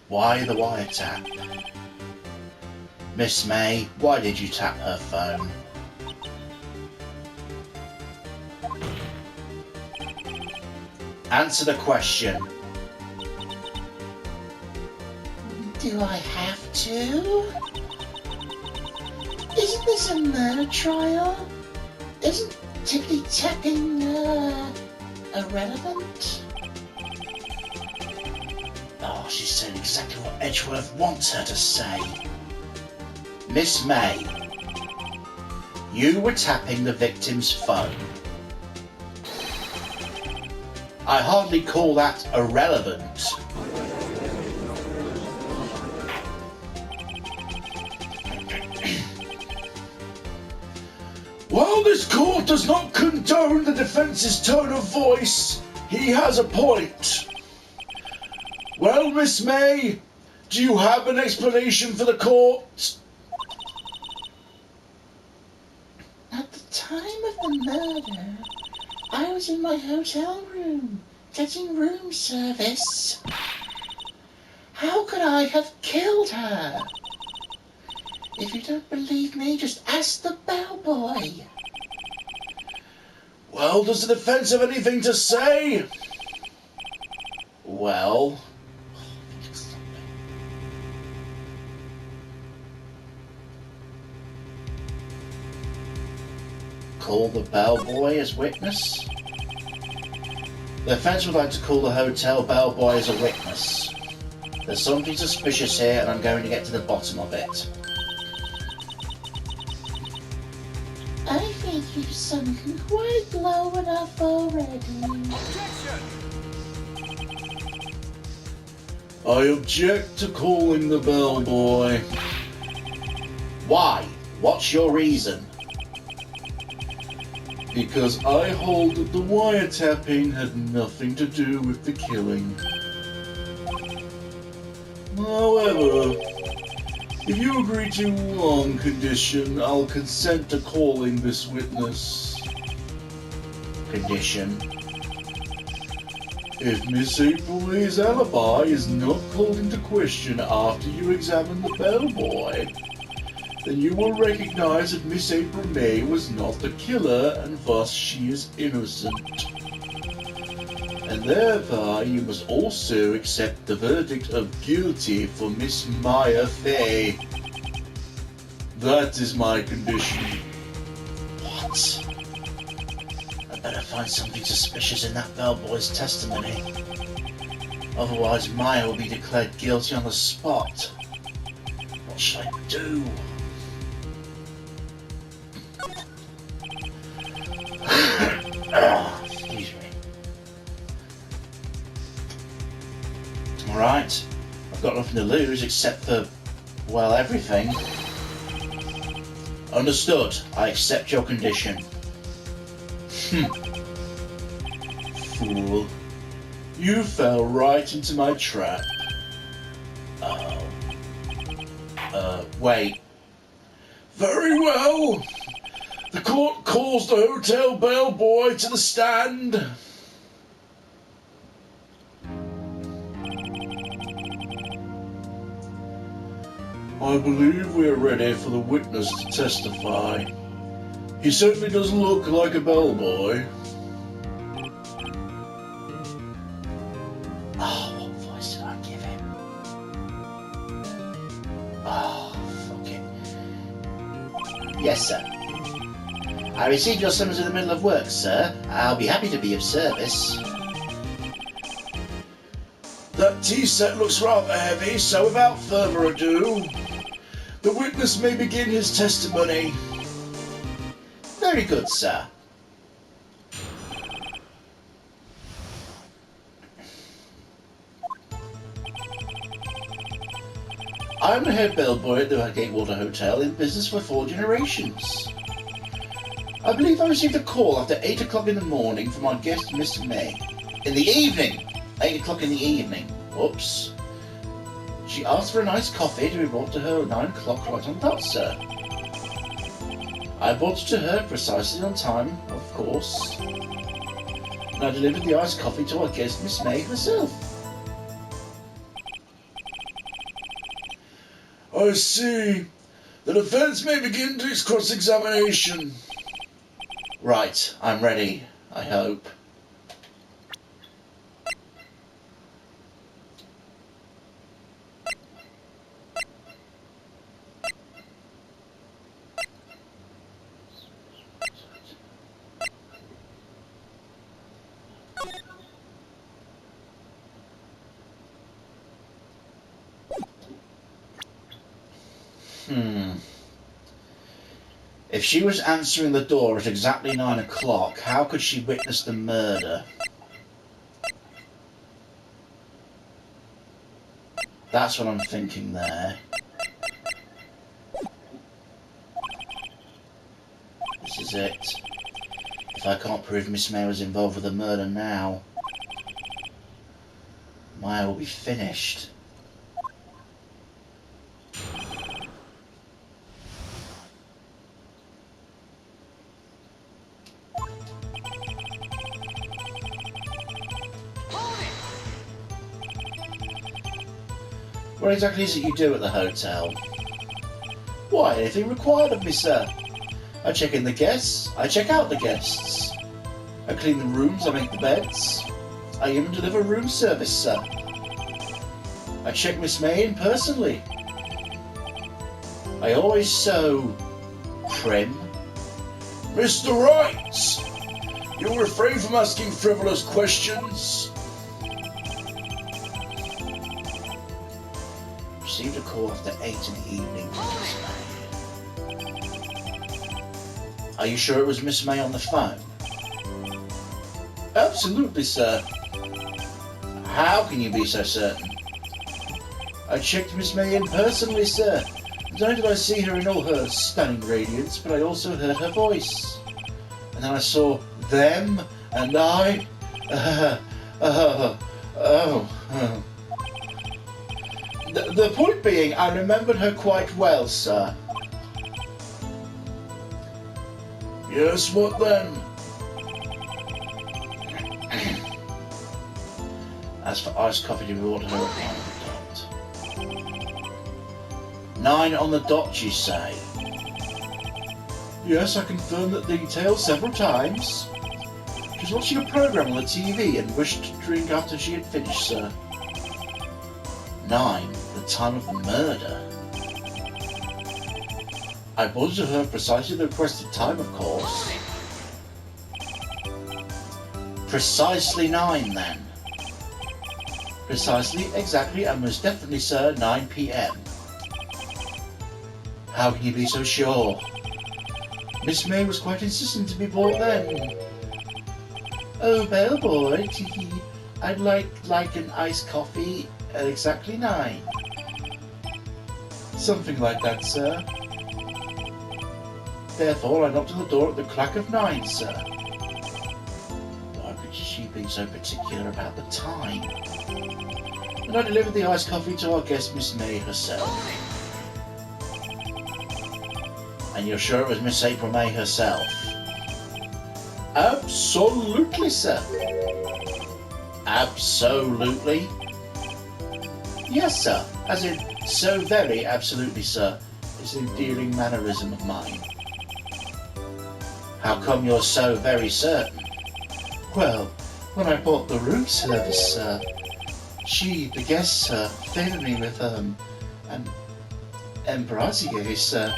Why the wiretap? Miss May, why did you tap her phone? Answer the question. Do I have to? Isn't this a murder trial? Isn't tippy-tapping irrelevant? Oh, she's saying exactly what Edgeworth wants her to say. Miss May, you were tapping the victim's phone. I hardly call that irrelevant. While this court does not condone the defence's tone of voice, he has a point. Well, Miss May, do you have an explanation for the court? At the time of the murder, I was in my hotel room, getting room service. How could I have killed her? If you don't believe me, just ask the bellboy. Well, does the defense have anything to say? Well... Call the bellboy as witness? The defense would like to call the hotel bellboy as a witness. There's something suspicious here and I'm going to get to the bottom of it. I think you've sunken quite low enough already. I object to calling the bellboy. Why? What's your reason? Because I hold that the wiretapping had nothing to do with the killing. However, if you agree to one condition, I'll consent to calling this witness. Condition? If Miss April May's alibi is not called into question after you examine the bellboy, then you will recognize that Miss April May was not the killer and thus she is innocent. And therefore you must also accept the verdict of guilty for Miss Maya Fay. That is my condition. What? I better find something suspicious in that bellboy's testimony. Otherwise Maya will be declared guilty on the spot. What should I do? Excuse me. Alright, I've got nothing to lose except for, well, everything. Understood. I accept your condition. Fool. You fell right into my trap. Oh. Wait. Very well. The court calls the hotel bellboy to the stand. I believe we are ready for the witness to testify. He certainly does look like a bellboy. Oh, what voice did I give him? Oh, fuck it. Yes, sir. I received your summons in the middle of work, sir. I'll be happy to be of service. That tea set looks rather heavy, so without further ado, the witness may begin his testimony. Very good, sir. I'm the head bellboy at the Gatewater Hotel, in business for 4 generations. I believe I received a call after 8 o'clock in the morning from our guest, Miss May. In the evening! 8 o'clock in the evening. Whoops. She asked for a nice coffee to be brought to her at 9 o'clock right on dot, sir. I brought it to her precisely on time, of course. And I delivered the iced coffee to our guest, Miss May herself. I see. The defense may begin its cross-examination. Right, I'm ready, I hope. If she was answering the door at exactly 9 o'clock, how could she witness the murder? That's what I'm thinking there. This is it. If I can't prove Miss May was involved with the murder now, Maya will be finished. What exactly is it you do at the hotel? Why, anything required of me, sir. I check in the guests, I check out the guests. I clean the rooms, I make the beds. I even deliver room service, sir. I check Miss May in personally. I always so prim. Mr. Wright, you'll refrain from asking frivolous questions. Received a call after 8 in the evening from Miss May. Are you sure it was Miss May on the phone? Absolutely, sir. How can you be so certain? I checked Miss May in personally, sir. Not only did I see her in all her stunning radiance, but I also heard her voice. And then I saw them, and I... The point being, I remembered her quite well, sir. Yes, what then? As for iced coffee, you ordered her at 9 on the dot. 9 on the dot, you say? Yes, I confirmed that detail several times. She was watching a program on the TV and wished to drink after she had finished, sir. 9, the time of the murder. I ordered her precisely the requested time, of course. Precisely 9, then. Precisely, exactly, and most definitely, sir, 9 p.m. How can you be so sure? Miss May was quite insistent to be brought then. Oh, Bellboy, I'd like an iced coffee at exactly 9. Something like that, sir. Therefore, I knocked on the door at the clack of 9, sir. Why could she be so particular about the time? And I delivered the iced coffee to our guest, Miss May herself. And you're sure it was Miss April May herself? Absolutely, sir. Absolutely? Yes, sir. As in, so very absolutely, sir. It's an endearing mannerism of mine. How come you're so very certain? Well, when I bought the room service, sir, she, the guest, sir, favoured me with, an embrasier, sir.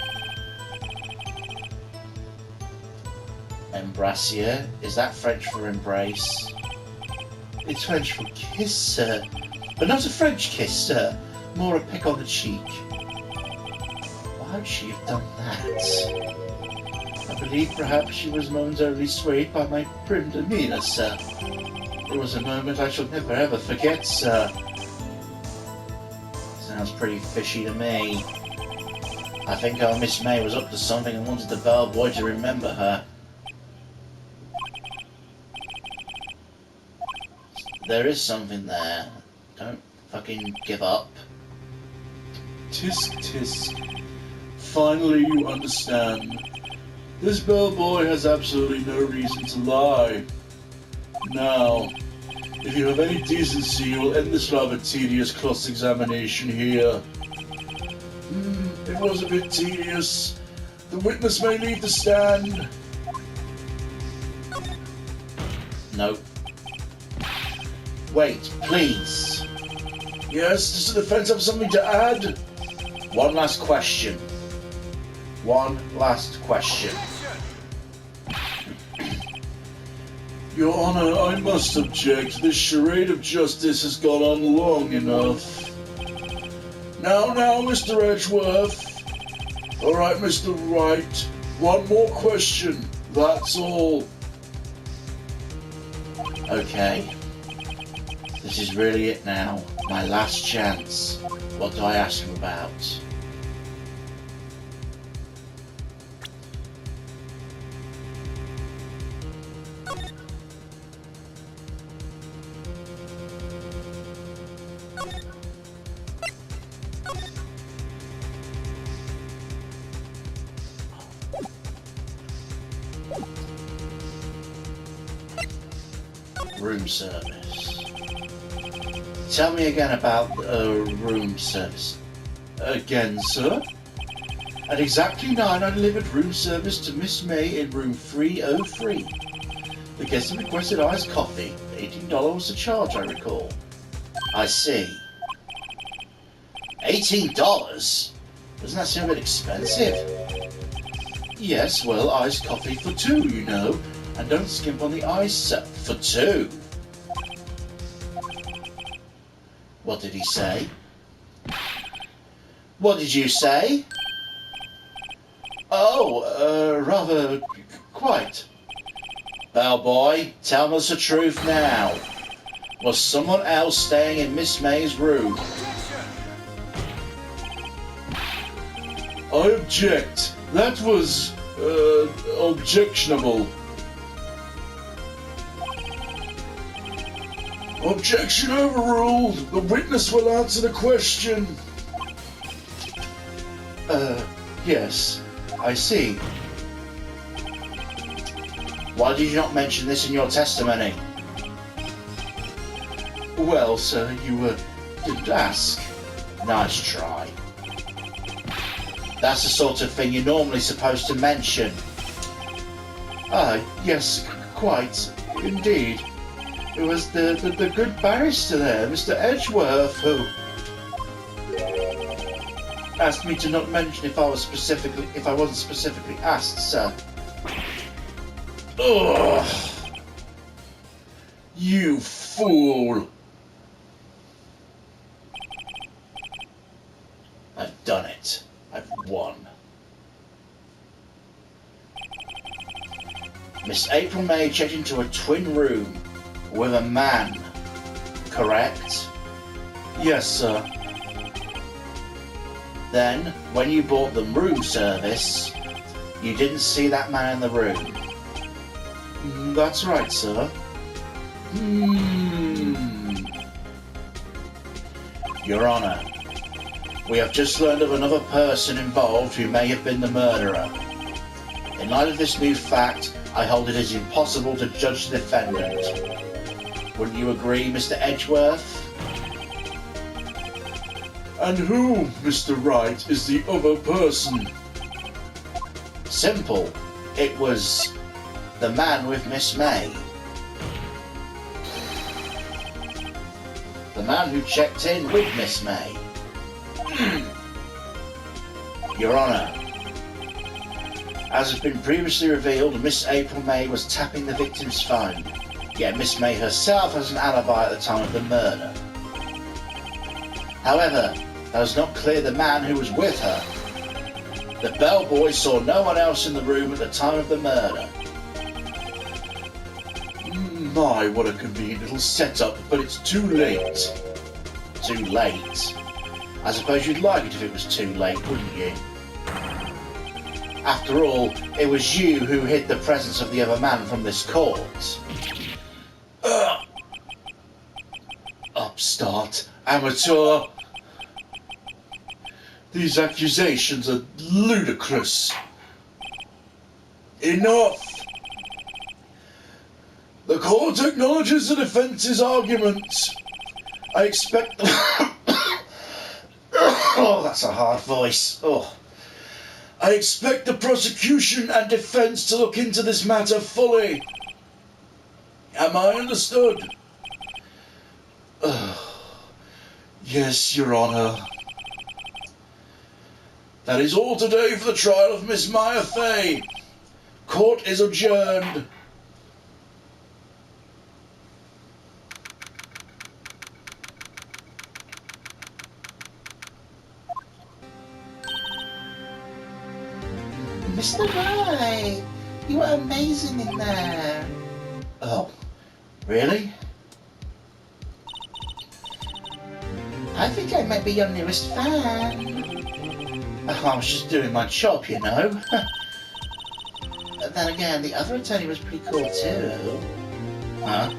Embrasier? Is that French for embrace? It's French for kiss, sir. But not a French kiss, sir. More a peck on the cheek. Why would she have done that? I believe perhaps she was momentarily swayed by my prim demeanour, sir. It was a moment I shall never ever forget, sir. Sounds pretty fishy to me. I think our Miss May was up to something and wanted the bellboy to remember her. There is something there. Don't fucking give up. Tisk tisk. Finally you understand. This bellboy has absolutely no reason to lie. Now, if you have any decency, you will end this rather tedious cross-examination here. It was a bit tedious. The witness may leave the stand. No. Wait, please. Yes, does the defense have something to add? One last question. One last question. Your Honor, I must object. This charade of justice has gone on long enough. Now, Mr. Edgeworth. All right, Mr. Wright. One more question. That's all. Okay. This is really it now. My last chance. What do I ask him about? Room service. Tell me again about room service. Again, sir? At exactly 9, I delivered room service to Miss May in room 303. The guest had requested iced coffee. $18 was the charge, I recall. I see. $18? Doesn't that seem a bit expensive? Yes, well, iced coffee for 2, you know. And don't skimp on the ice, sir. For 2. What did he say? What did you say? Oh, rather quite. Bellboy, tell us the truth now. Was someone else staying in Miss May's room? I object. That was, objectionable. Objection overruled. The witness will answer the question. Yes, I see. Why did you not mention this in your testimony? Well, sir, you didn't ask. Nice try. That's the sort of thing you're normally supposed to mention. Yes, quite, indeed. It was the good barrister there, Mr. Edgeworth, who asked me to not mention if I wasn't specifically asked, sir. Ugh! You fool! I've done it. I've won. Miss April May checked into a twin room with a man, correct? Yes, sir. Then, when you bought them room service, you didn't see that man in the room. That's right, sir. Your Honor, we have just learned of another person involved who may have been the murderer. In light of this new fact, I hold it as impossible to judge the defendant. Wouldn't you agree, Mr. Edgeworth? And who, Mr. Wright, is the other person? Simple. It was the man with Miss May. The man who checked in with Miss May. Your Honor, as has been previously revealed, Miss April May was tapping the victim's phone, yet Miss May herself has an alibi at the time of the murder. However, that does not clear the man who was with her. The bellboy saw no one else in the room at the time of the murder. My, what a convenient little setup, but it's too late. Too late? I suppose you'd like it if it was too late, wouldn't you? After all, it was you who hid the presence of the other man from this court. Upstart, amateur. These accusations are ludicrous. Enough! The court acknowledges the defence's argument. I expect... Oh, that That's a hard voice. Oh. I expect the prosecution and defense to look into this matter fully. Am I understood? Yes, Your Honor. That is all today for the trial of Miss Maya Fey. Court is adjourned. Mr. Wright, you were amazing in there. Oh, really? I think I might be your newest fan. I was just doing my job, you know. Then again, the other attorney was pretty cool too. Huh?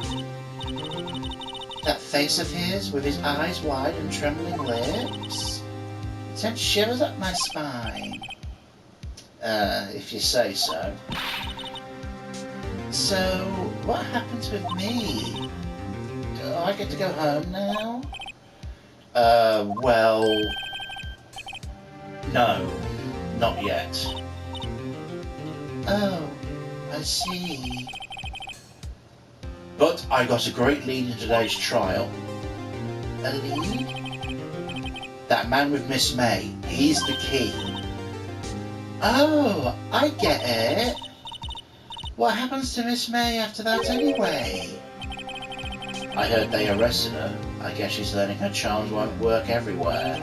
That face of his, with his eyes wide and trembling lips, it sent shivers up my spine. If you say so. So, what happens with me? Do I get to go home now? Well... No, not yet. Oh, I see. But I got a great lead in today's trial. A lead? That man with Miss May, he's the key. Oh, I get it. What happens to Miss May after that anyway? I heard they arrested her. I guess she's learning her charms won't work everywhere.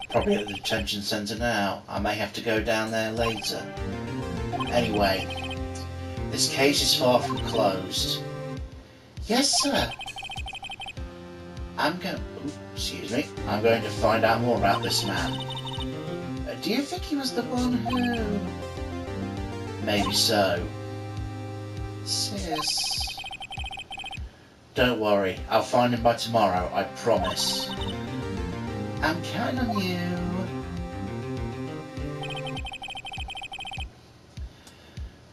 Probably at the detention centre now. I may have to go down there later. Anyway, this case is far from closed. Yes, sir. I'm going to find out more about this man. Do you think he was the one who... Maybe so. Sis... Don't worry, I'll find him by tomorrow, I promise. I'm counting on you.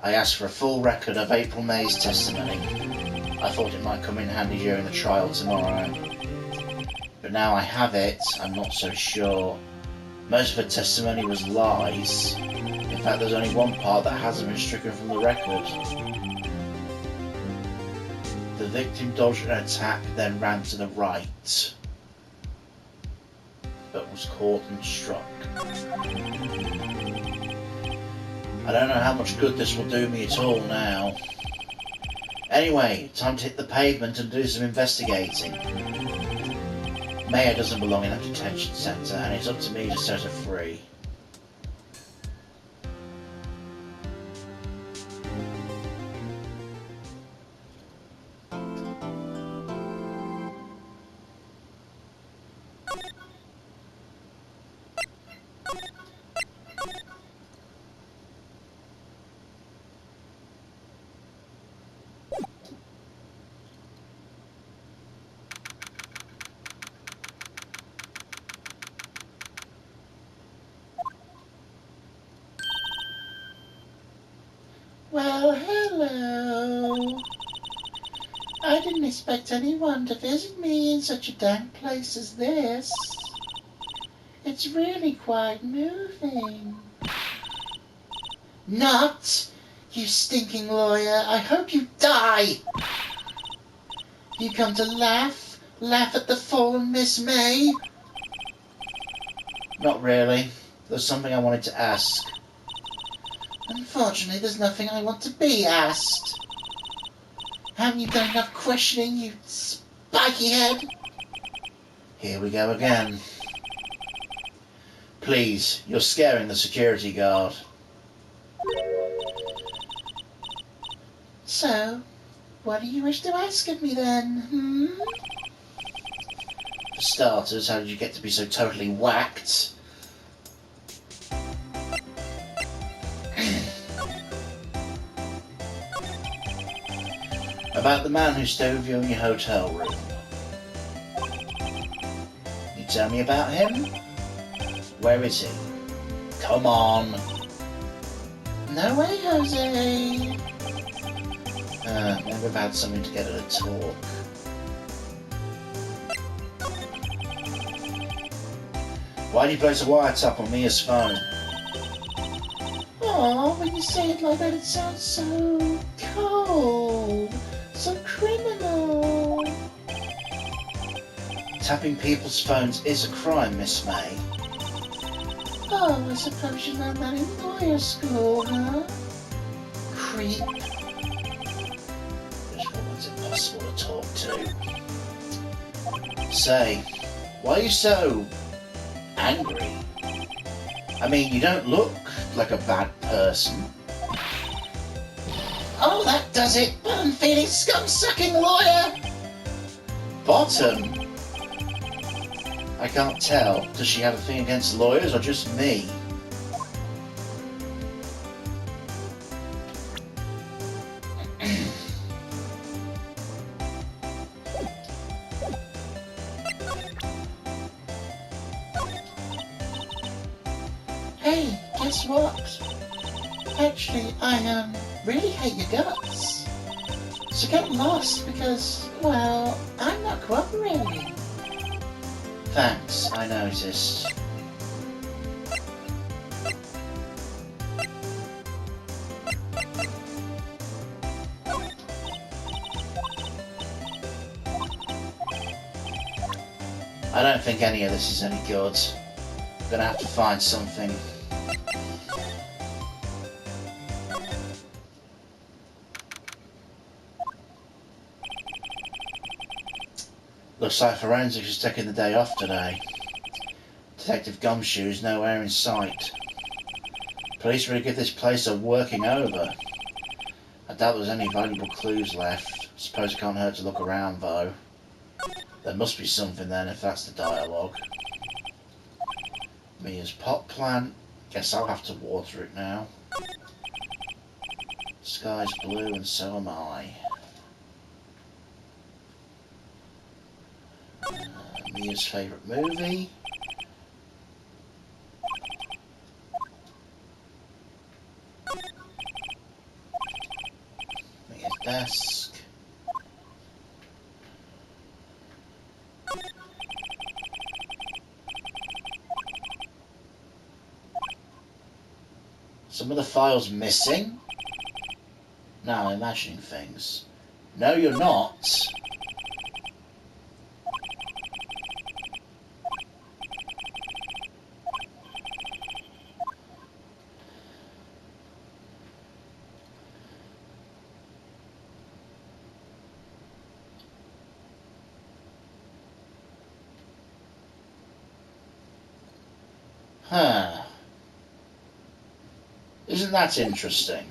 I asked for a full record of April May's testimony. I thought it might come in handy during the trial tomorrow. But now I have it, I'm not so sure. Most of her testimony was lies. In fact, there's only one part that hasn't been stricken from the record. The victim dodged an attack, then ran to the right, but was caught and struck. I don't know how much good this will do me at all now. Anyway, time to hit the pavement and do some investigating. Maya doesn't belong in that detention centre, and it's up to me to set her free. Well, hello. I didn't expect anyone to visit me in such a dank place as this. It's really quite moving. Not! You stinking lawyer, I hope you die! You come to laugh at the fallen Miss May? Not really. There's something I wanted to ask. Unfortunately, there's nothing I want to be asked. Haven't you done enough questioning, you spiky head? Here we go again. Please, you're scaring the security guard. So, what do you wish to ask of me then, For starters, how did you get to be so totally whacked? About the man who stayed with you in your hotel room. You tell me about him? Where is he? Come on! No way, Jose. Maybe we've had something together to talk. Why do you place a wiretap on Mia's phone? Oh, when you say it like that, it sounds so cold, so criminal. Tapping people's phones is a crime, Miss May. Oh, I suppose you learned that in lawyer school, huh? Creep. Which woman's impossible to talk to? Say, why are you so angry? I mean, you don't look like a bad person. Oh, that does it! Bottom-feeding, scum-sucking lawyer! Bottom? I can't tell. Does she have a thing against lawyers or just me? Hey, guess what? Actually, I really hate your guts. So get lost because, well, I'm not cooperating. Thanks, I noticed. I don't think any of this is any good. I'm gonna have to find something. Looks like forensics is taking the day off today. Detective Gumshoe's nowhere in sight. Police really give this place a working over. I doubt there's any valuable clues left. Suppose it can't hurt to look around though. There must be something then if that's the dialogue. Mia's pot plant. Guess I'll have to water it now. Sky's blue and so am I. Mia's favourite movie. Mia's desk. Some of the files missing? Now I'm imagining things. No, you're not. Huh. Isn't that interesting?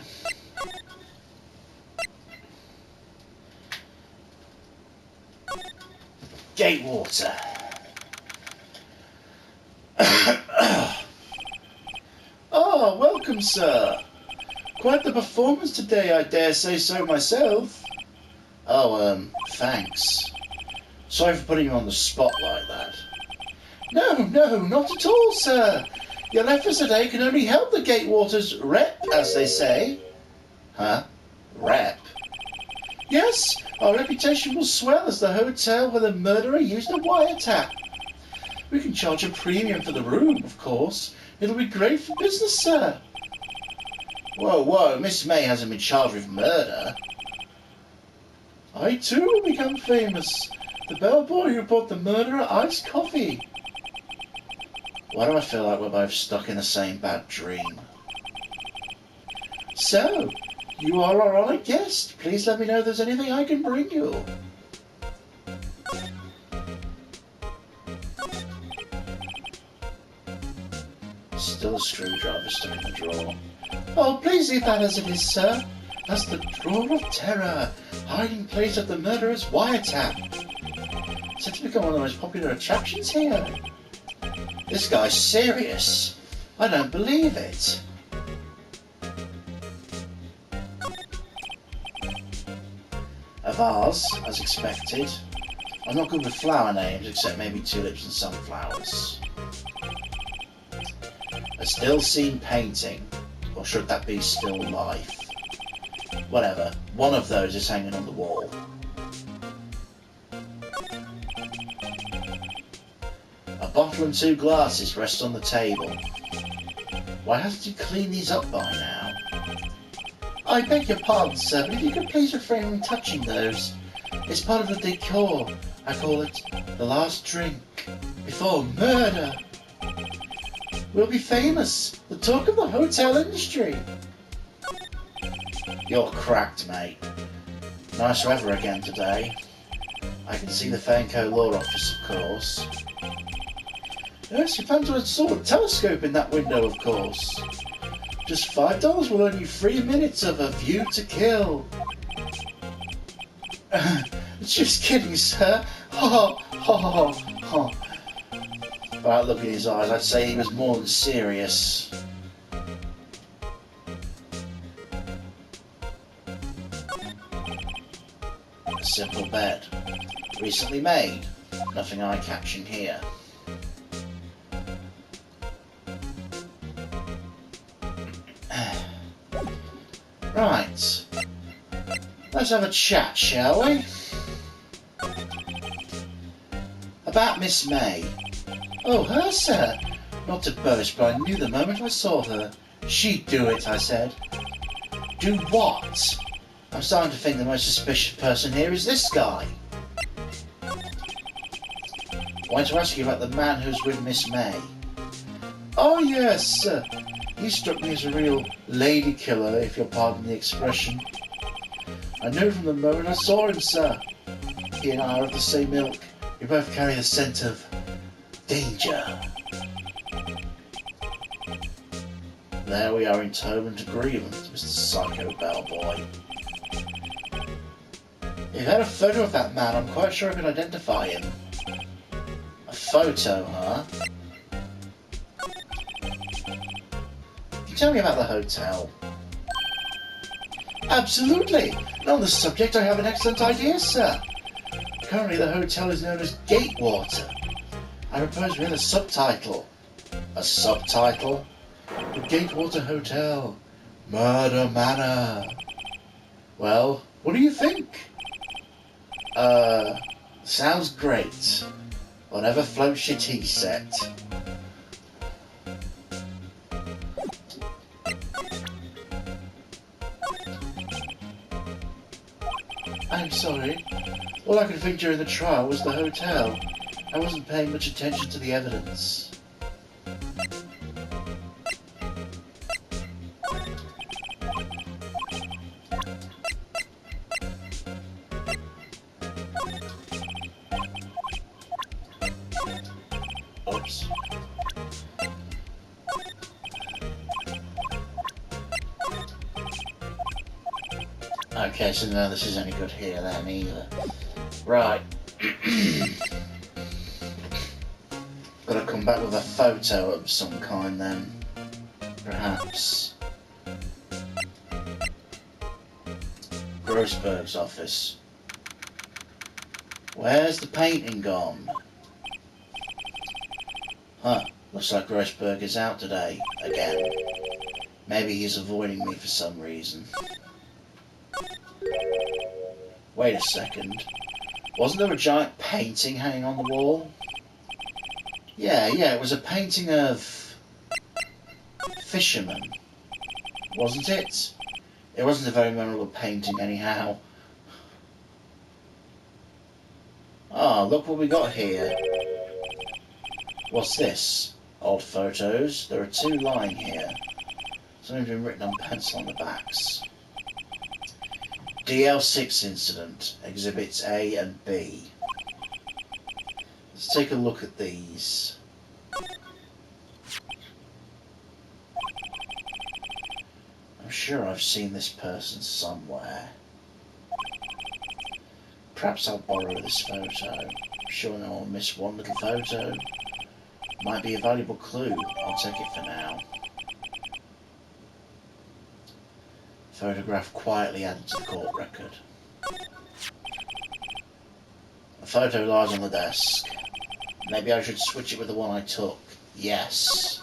Gatewater. Oh, welcome, sir. Quite the performance today, I dare say so myself. Oh, thanks. Sorry for putting you on the spot like that. No, not at all, sir. Your efforts today can only help the Gatewater's rep, as they say. Huh? Rep? Yes, our reputation will swell as the hotel where the murderer used a wiretap. We can charge a premium for the room, of course. It'll be great for business, sir. Whoa, Miss May hasn't been charged with murder. I too will become famous. The bellboy who brought the murderer iced coffee. Why do I feel like we're both stuck in the same bad dream? So, you are our honoured guest. Please let me know if there's anything I can bring you. Still a screwdriver stuck in the drawer. Oh, please leave that as it is, sir. That's the drawer of terror, hiding place of the murderer's wiretap. Set to become one of the most popular attractions here. This guy's serious. I don't believe it. A vase, as expected. I'm not good with flower names, except maybe tulips and sunflowers. A still scene painting. Or should that be still life? Whatever. One of those is hanging on the wall. A bottle and 2 glasses rest on the table. Why hasn't he cleaned these up by now? I beg your pardon, sir, but if you could please refrain from touching those. It's part of the decor. I call it the last drink before murder. We'll be famous, the talk of the hotel industry. You're cracked, mate. Nice weather again today. I can see the Fanco Law Office, of course. Yes, you plan to install a telescope in that window, of course. Just $5 will earn you 3 minutes of a view to kill. Just kidding, sir. Ha ha ha ha. By that look in his eyes, I'd say he was more than serious. A simple bed. Recently made. Nothing eye-catching here. Right. Let's have a chat, shall we? About Miss May. Oh, her, sir. Not to boast, but I knew the moment I saw her. She'd do it, I said. Do what? I'm starting to think the most suspicious person here is this guy. I want to ask you about the man who's with Miss May. Oh, yes, sir. He struck me as a real lady killer, if you'll pardon the expression. I knew from the moment I saw him, sir. He and I are of the same ilk. We both carry the scent of danger. There we are in total agreement, Mr. Psycho Bellboy. If you had a photo of that man, I'm quite sure I could identify him. A photo, huh? Can you tell me about the hotel? Absolutely. And on the subject, I have an excellent idea, sir. Currently, the hotel is known as Gatewater. I propose we have a subtitle. A subtitle? The Gatewater Hotel, Murder Manor. Well, what do you think? Sounds great. Whatever floats your tea set. I'm sorry. All I could think during the trial was the hotel. I wasn't paying much attention to the evidence. Oops. Okay, so no, this isn't any good here then either. Right. Gotta come back with a photo of some kind then. Perhaps. Grossberg's office. Where's the painting gone? Huh, looks like Grossberg is out today, again. Maybe he's avoiding me for some reason. Wait a second. Wasn't there a giant painting hanging on the wall? Yeah, it was a painting of fishermen, wasn't it? It wasn't a very memorable painting anyhow. Ah, look what we got here. What's this? Old photos. There are 2 lying here. Something's been written on pencil on the backs. DL6 incident, exhibits A and B. Let's take a look at these. I'm sure I've seen this person somewhere. Perhaps I'll borrow this photo. I'm sure no one will miss one little photo. Might be a valuable clue. I'll take it for now. Photograph quietly added to the court record. A photo lies on the desk. Maybe I should switch it with the one I took. Yes.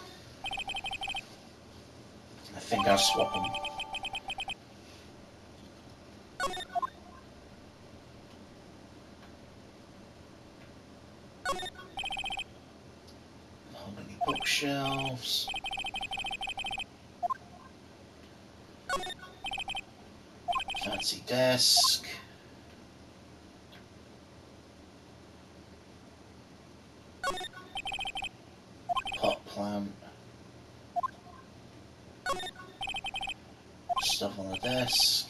I think I'll swap them. bookshelves. Fancy desk. Pot plant. Stuff on the desk.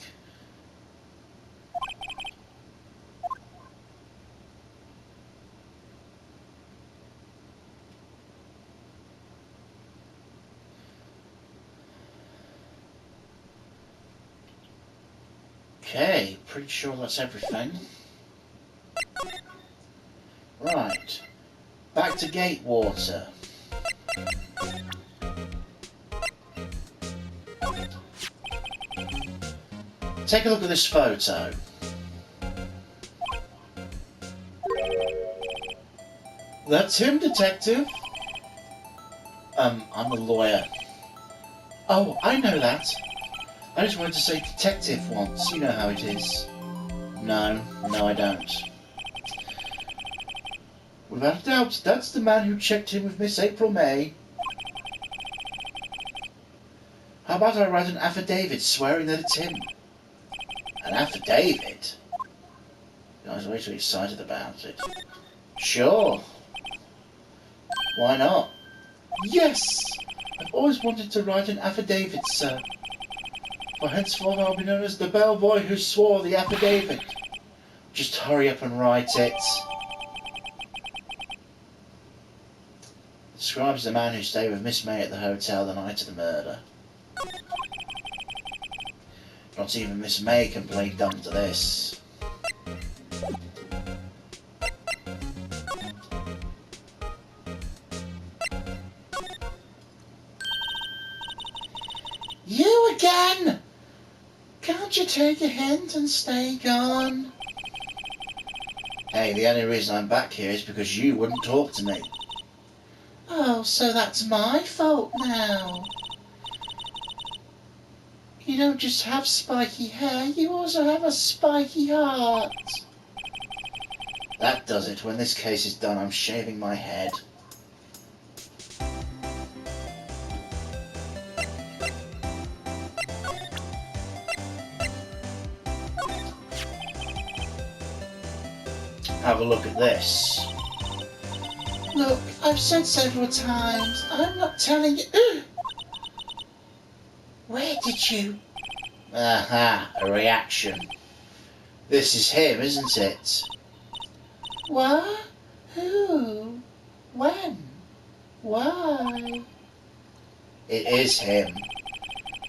Okay, pretty sure that's everything. Right, back to Gatewater. Take a look at this photo. That's him, Detective. I'm a lawyer. Oh, I know that. I just wanted to say detective once. You know how it is. No, I don't. Without a doubt, that's the man who checked in with Miss April May. How about I write an affidavit swearing that it's him? An affidavit? I was way too excited about it. Sure. Why not? Yes! I've always wanted to write an affidavit, sir. For henceforth I'll be known as the bellboy who swore the affidavit. Just hurry up and write it. Describes the man who stayed with Miss May at the hotel the night of the murder. Not even Miss May can play dumb to this. You again! Can't you take a hint and stay gone? Hey, the only reason I'm back here is because you wouldn't talk to me. Oh, so that's my fault now. You don't just have spiky hair, you also have a spiky heart. That does it. When this case is done, I'm shaving my head. Have a look at this. Look, I've said several times, I'm not telling you. Where did you? Aha, a reaction. This is him, isn't it? What? Who? When? Why? It is him.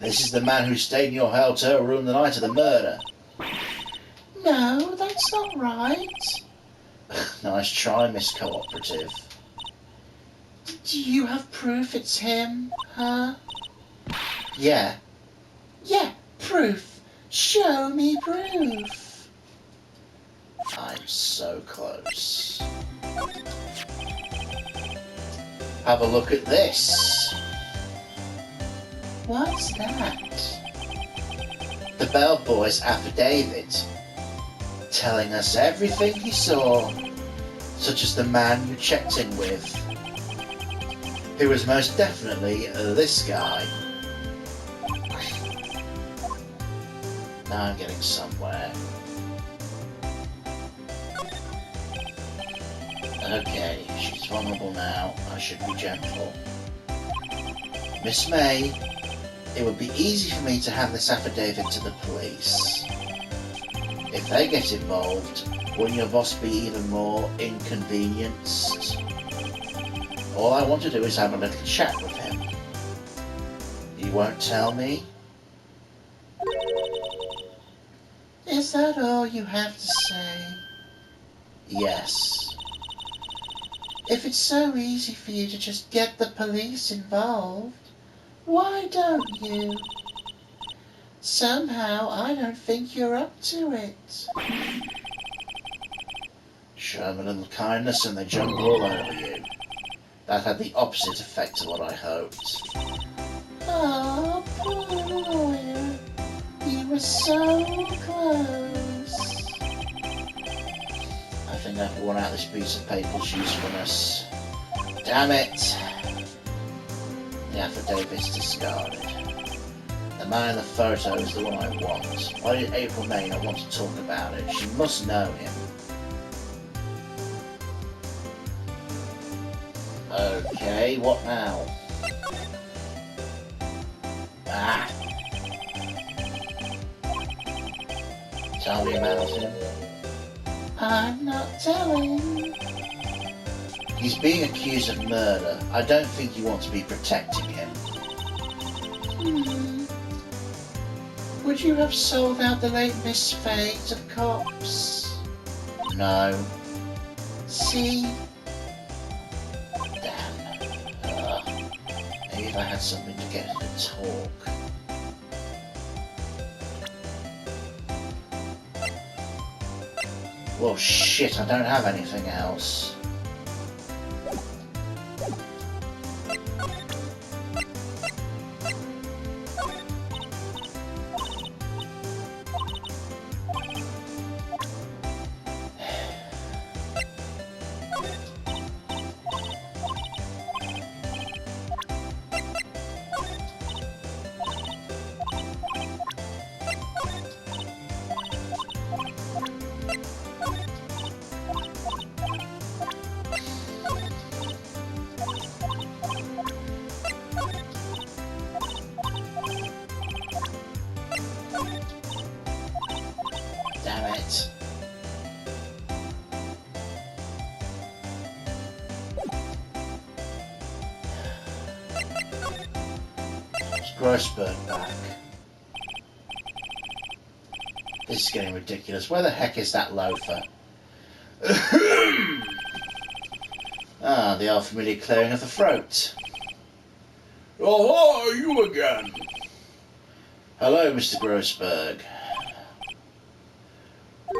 This is the man who stayed in your hotel room the night of the murder. No, that's not right. Nice try, Miss Cooperative. Do you have proof it's him, huh? Yeah. Yeah, proof. Show me proof. I'm so close. Have a look at this. What's that? The bellboy's affidavit, telling us everything he saw, such as the man you checked in with, who was most definitely this guy. Now I'm getting somewhere. Okay, she's vulnerable now. I should be gentle. Miss May, it would be easy for me to hand this affidavit to the police. If they get involved, wouldn't your boss be even more inconvenienced? All I want to do is have a little chat with him. You won't tell me? Is that all you have to say? Yes. If it's so easy for you to just get the police involved, why don't you? Somehow I don't think you're up to it. Show them a little kindness and they jump all over you. That had the opposite effect of what I hoped. Oh, poor lawyer. You were so close. I think I've worn out this piece of paper's usefulness. Damn it. The affidavit is discarded. The man in the photo is the one I want. Why did April May not want to talk about it? She must know him. Okay, what now? Ah! Tell me about him. I'm not telling. He's being accused of murder. I don't think you want to be protecting him. Would you have sold out the late Miss Faye to the cops? No. See? Damn. Maybe if I had something to get her to talk. Well, shit, I don't have anything else. Damn it. It's Grossberg back. This is getting ridiculous. Where the heck is that loafer? Ah, the old familiar clearing of the throat. Oh, you again. Hello, Mr. Grossberg.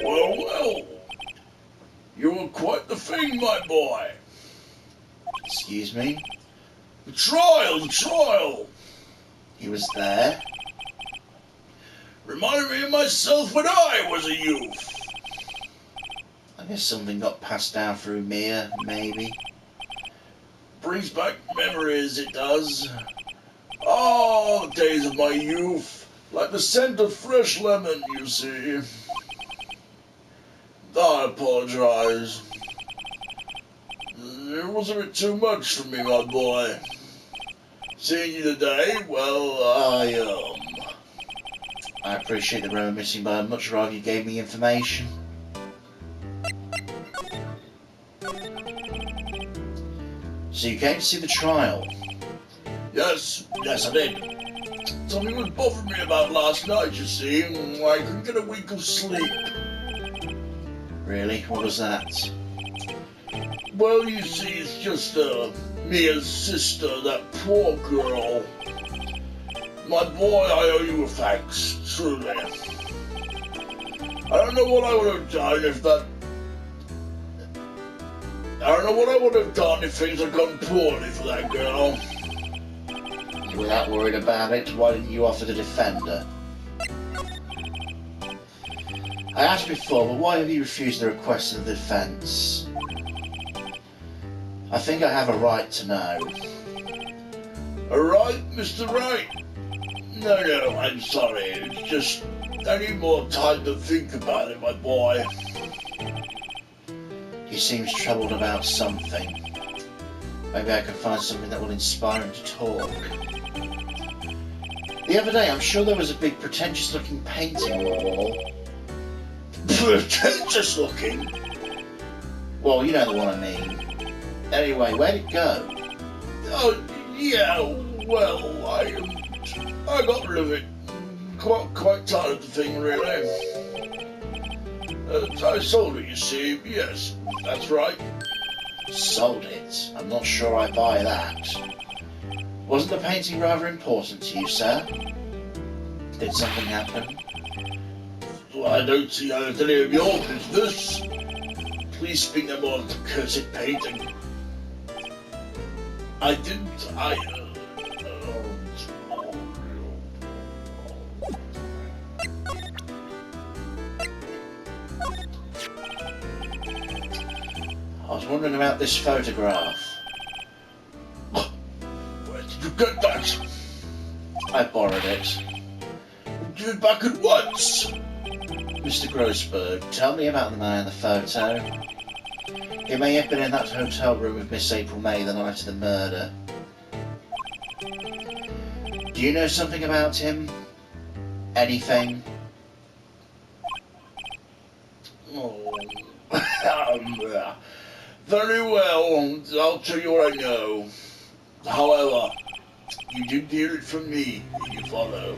Well, you were quite the thing, my boy. Excuse me? The trial. He was there? Reminded me of myself when I was a youth. I guess something got passed down through Mia, maybe. Brings back memories, it does. Oh, the days of my youth. Like the scent of fresh lemon, you see. I apologize. It was a bit too much for me, my boy. Seeing you today, well, I appreciate the reminiscing, but I'd much rather you gave me information. So you came to see the trial? Yes, I did. Something was bothering me about last night, you see. I couldn't get a wink of sleep. Really? What was that? Well, you see, it's just, Mia's sister, that poor girl. My boy, I owe you a thanks, truly. I don't know what I would have done if things had gone poorly for that girl. You were that worried about it, why didn't you offer to defend her? I asked before, but why have you refused the request of the defence? I think I have a right to know. A right, Mr. Wright? No, I'm sorry. It's just I need more time to think about it, my boy. He seems troubled about something. Maybe I can find something that will inspire him to talk. The other day, I'm sure there was a big pretentious-looking painting on the wall. Pretentious looking? Well, you know the one I mean. Anyway, where'd it go? Oh, yeah, well, I got rid of it. Quite tired of the thing, really. I sold it, you see. Yes, that's right. Sold it? I'm not sure I buy that. Wasn't the painting rather important to you, sir? Did something happen? Well, I don't see how it's any of your business. Please speak no more of the cursed painting. I was wondering about this photograph. Where did you get that I borrowed it. Give it back at once! Mr. Grossberg, tell me about the man in the photo. He may have been in that hotel room with Miss April May the night of the murder. Do you know something about him? Anything? Oh. Very well, I'll tell you what I know. However, you did hear it from me. You follow?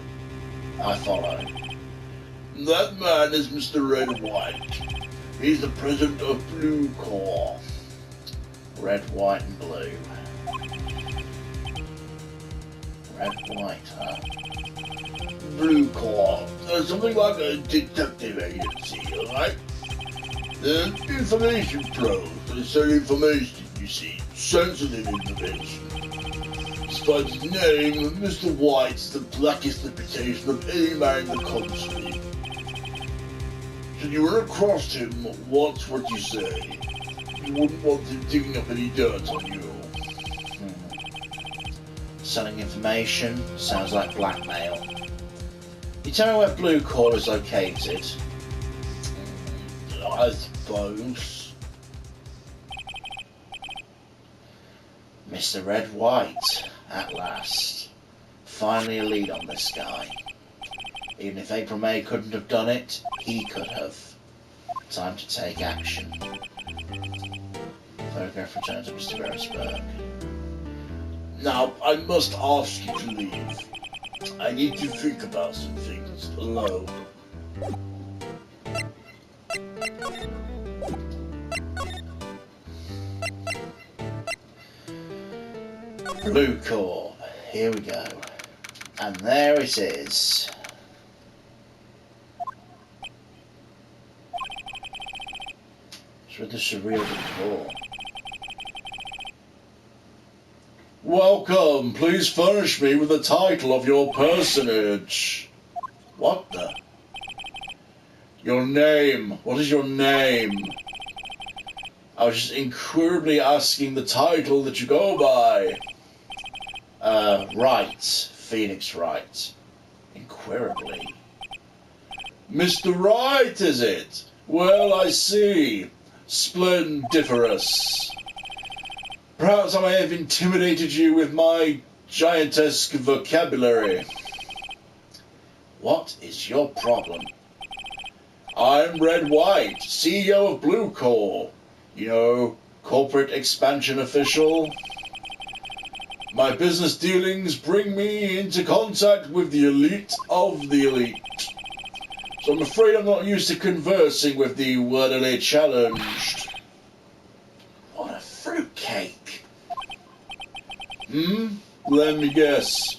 I follow. That man is Mr. Red White. He's the president of Blue Corps. Red, white and blue. Red, white, huh? Blue Corps. Something like a detective agency, alright? The information pros. They sell information, you see. Sensitive information. Despite his name, Mr. White's the blackest reputation of any man in the country. Should you run across him, what would you say? You wouldn't want him digging up any dirt on you. Selling information sounds like blackmail. You tell me where Blue Corps is located? I suppose. Mr. Red White, at last. Finally a lead on this guy. Even if April May couldn't have done it, he could have. Time to take action. Photograph returned to Mr. Grossberg. Now, I must ask you to leave. I need to think about some things alone. Blue Corps, here we go. And there it is. It's with the surreal decor. Welcome. Please furnish me with the title of your personage. What the? Your name. What is your name? I was just incredibly asking the title that you go by. Wright. Phoenix Wright. Inquirably. Mr. Wright, is it? Well, I see. Splendiferous. Perhaps I may have intimidated you with my giantesque vocabulary. What is your problem? I'm Red White, CEO of Blue Corps. You know, corporate expansion official. My business dealings bring me into contact with the elite of the elite. So I'm afraid I'm not used to conversing with the wordily challenged. What a fruitcake. Let me guess.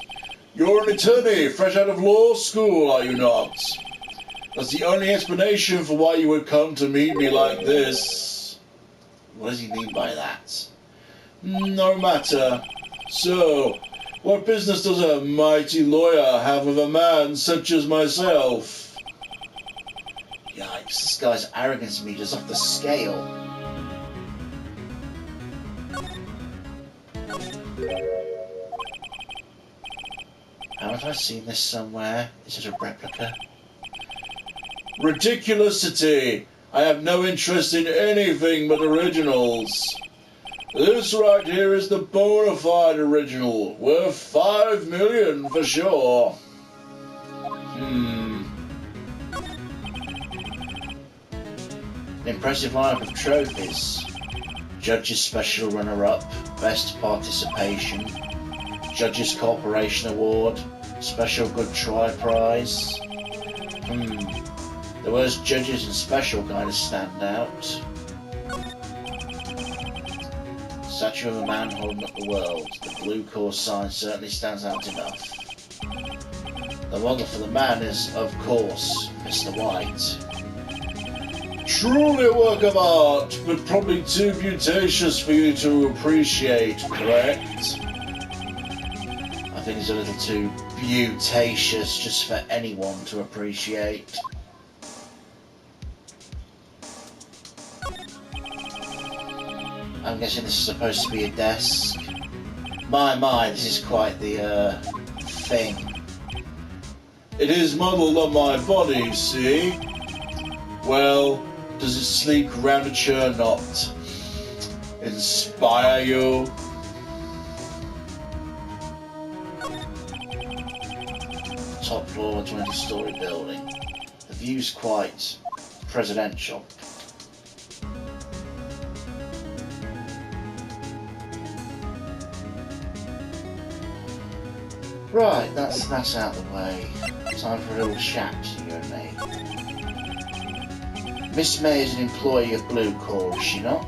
You're an attorney, fresh out of law school, are you not? That's the only explanation for why you would come to meet me like this. What does he mean by that? No matter. So, what business does a mighty lawyer have with a man such as myself? Yikes, this guy's arrogance meters off the scale. Haven't I seen this somewhere? Is it a replica? Ridiculosity! I have no interest in anything but originals. This right here is the bona fide original, worth 5 million for sure. An impressive lineup of trophies. Judges Special Runner-Up, Best Participation, Judges Corporation Award, Special Good Try Prize. The worst judges and special kind of stand out. Statue of a man holding up the world. The Blue Corps sign certainly stands out enough. The model for the man is, of course, Mr. White. Truly a work of art, but probably too beauticious for you to appreciate, correct? I think it's a little too beauticious just for anyone to appreciate. I'm guessing this is supposed to be a desk. My, this is quite the thing. It is muddled on my body, see? Well, does it sleek round a chair not inspire you? Top floor of a 20-story building. The view's quite presidential. Right, that's out of the way. Time for a little chat, you and me. Miss May is an employee of Blue Core, is she not?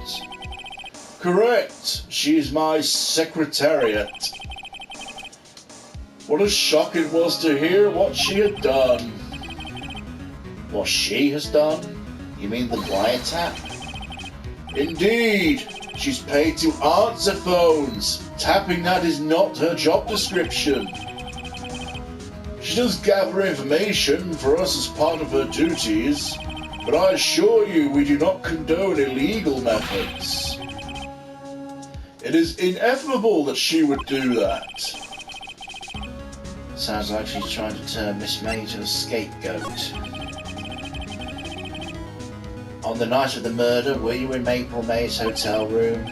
Correct. She's my secretariat. What a shock it was to hear what she had done. What she has done? You mean the wiretap? Indeed. She's paid to answer phones. Tapping that is not her job description. She does gather information for us as part of her duties, but I assure you we do not condone illegal methods. It is inevitable that she would do that. Sounds like she's trying to turn Miss May into a scapegoat. On the night of the murder, were you in April May's hotel room?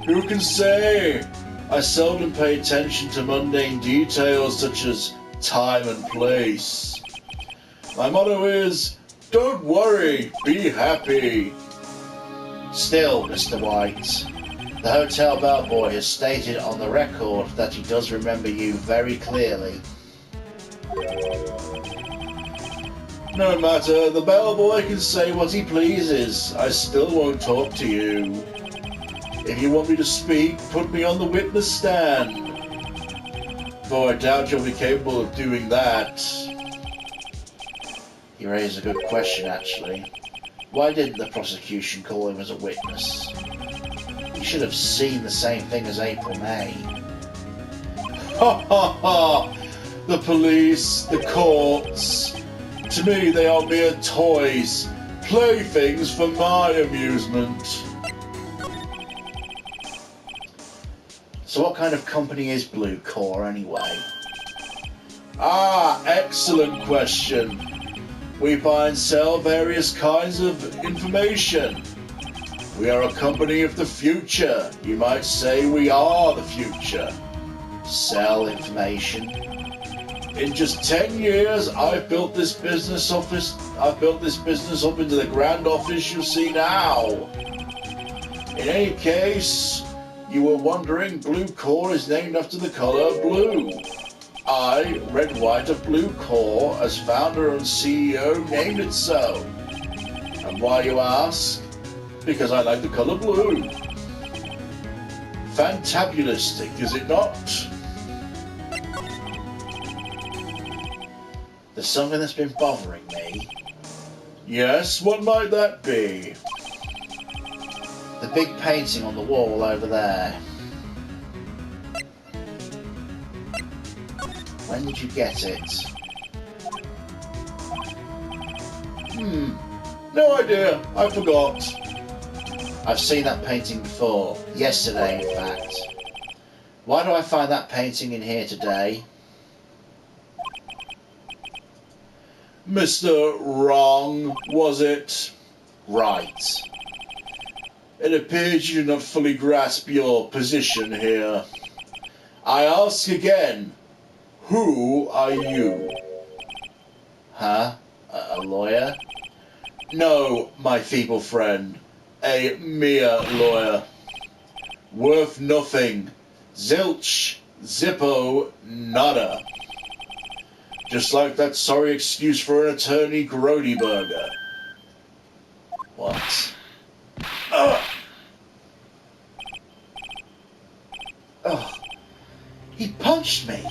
Who can say? I seldom pay attention to mundane details such as time and place. My motto is, don't worry, be happy. Still, Mr. White, the hotel bellboy has stated on the record that he does remember you very clearly. No matter, the bellboy can say what he pleases. I still won't talk to you. If you want me to speak, put me on the witness stand. Though I doubt you'll be capable of doing that. You raise a good question, actually. Why didn't the prosecution call him as a witness? You should have seen the same thing as April May. Ha ha ha! The police, the courts. To me, they are mere toys, playthings for my amusement. So what kind of company is Blue Core, anyway? Ah, excellent question. We buy and sell various kinds of information. We are a company of the future. You might say we are the future. Sell information? In just 10 years, I've built this business up into the grand office you see now. In any case, you were wondering, Blue Core is named after the color blue. I, Red White of Blue Core, as founder and CEO, named it so. And why, you ask? Because I like the color blue. Fantabulistic, is it not? There's something that's been bothering me. Yes, what might that be? The big painting on the wall over there. When did you get it? No idea, I forgot. I've seen that painting before. Yesterday, in fact. Why do I find that painting in here today? Mr. Wrong, was it? Right. It appears you do not fully grasp your position here. I ask again, who are you? Huh? A lawyer? No, my feeble friend. A mere lawyer. Worth nothing. Zilch, zippo, nada. Just like that sorry excuse for an attorney, Grody Burger. What? Ugh. Oh, he punched me.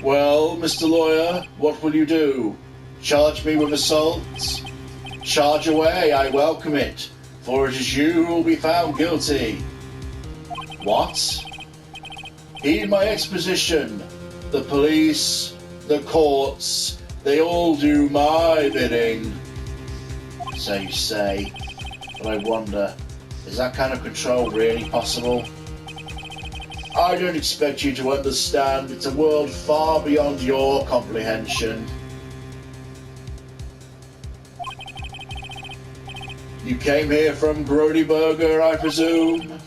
Well, Mr. Lawyer, what will you do? Charge me with assault? Charge away, I welcome it, for it is you who will be found guilty. What? Heed my exposition. The police, the courts, they all do my bidding. So you say, but I wonder, is that kind of control really possible? I I don't expect you to understand. It's a world far beyond your comprehension. You came here from Grodyburger, I presume?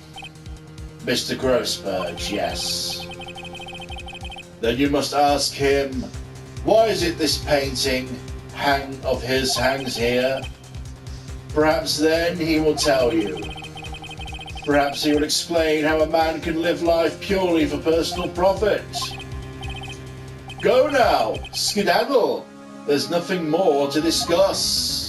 Mr. Grossberg, yes. Then you must ask him, why is it this painting of his hangs here? Perhaps then he will tell you. Perhaps he will explain how a man can live life purely for personal profit. Go now, skedaddle. There's nothing more to discuss.